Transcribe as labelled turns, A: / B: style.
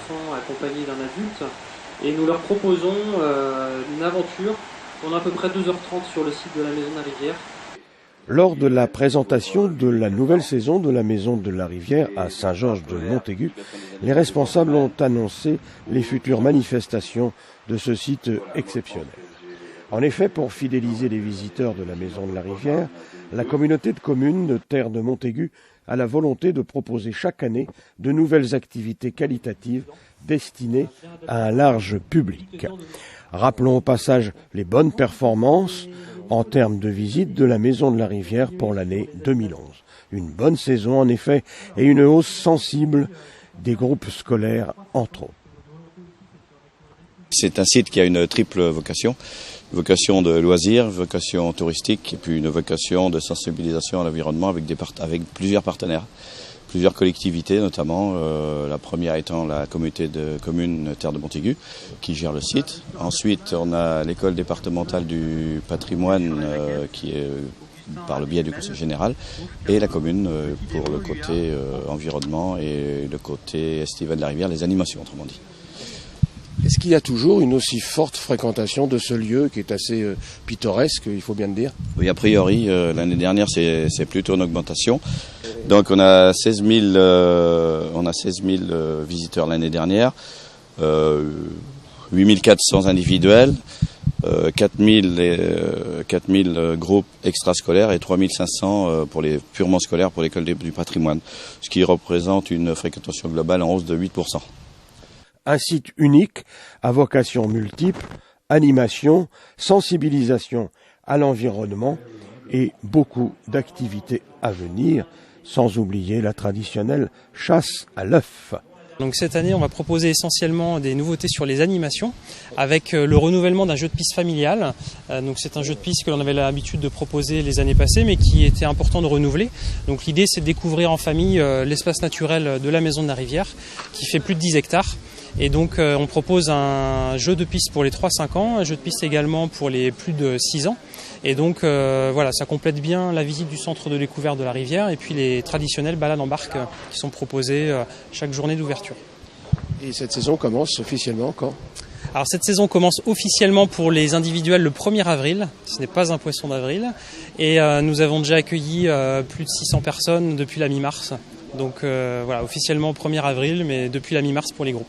A: enfants accompagnés d'un adulte. Et nous leur proposons une aventure pendant à peu près 2h30 sur le site de la Maison de la Rivière.
B: Lors de la présentation de la nouvelle saison de la Maison de la Rivière à Saint-Georges de Montaigu, les responsables ont annoncé les futures manifestations de ce site exceptionnel. En effet, pour fidéliser les visiteurs de la Maison de la Rivière, la communauté de communes de Terre de Montaigu a la volonté de proposer chaque année de nouvelles activités qualitatives destinées à un large public. Rappelons au passage les bonnes performances en termes de visite de la Maison de la Rivière pour l'année 2011. Une bonne saison en effet et une hausse sensible des groupes scolaires entre autres.
C: C'est un site qui a une triple vocation de loisirs, vocation touristique et puis une vocation de sensibilisation à l'environnement avec plusieurs partenaires, plusieurs collectivités notamment, la première étant la communauté de communes Terre de Montaigu qui gère le site. Ensuite on a l'école départementale du patrimoine qui est par le biais du conseil général et la commune pour le côté environnement et le côté estival de la rivière, les animations autrement dit.
B: Est-ce qu'il y a toujours une aussi forte fréquentation de ce lieu qui est assez pittoresque, il faut bien le dire?
C: Oui, a priori, l'année dernière, c'est plutôt une augmentation. Donc on a 16 000 visiteurs l'année dernière, 8 400 individuels, 4 000 groupes extrascolaires et 3 500 pour les purement scolaires pour l'école du patrimoine, ce qui représente une fréquentation globale en hausse de 8%.
B: Un site unique, à vocation multiple, animation, sensibilisation à l'environnement et beaucoup d'activités à venir, sans oublier la traditionnelle chasse à l'œuf.
A: Donc cette année, on va proposer essentiellement des nouveautés sur les animations avec le renouvellement d'un jeu de piste familial. Donc c'est un jeu de piste que l'on avait l'habitude de proposer les années passées mais qui était important de renouveler. Donc l'idée c'est de découvrir en famille l'espace naturel de la Maison de la Rivière qui fait plus de 10 hectares. Et donc on propose un jeu de piste pour les 3-5 ans, un jeu de piste également pour les plus de 6 ans. Et donc voilà, ça complète bien la visite du centre de découverte de la rivière et puis les traditionnelles balades en barque qui sont proposées chaque journée d'ouverture.
B: Et cette saison commence officiellement quand ?
A: Alors cette saison commence officiellement pour les individuels le 1er avril, ce n'est pas un poisson d'avril. Et nous avons déjà accueilli plus de 600 personnes depuis la mi-mars. Donc voilà, officiellement au 1er avril, mais depuis la mi-mars pour les groupes.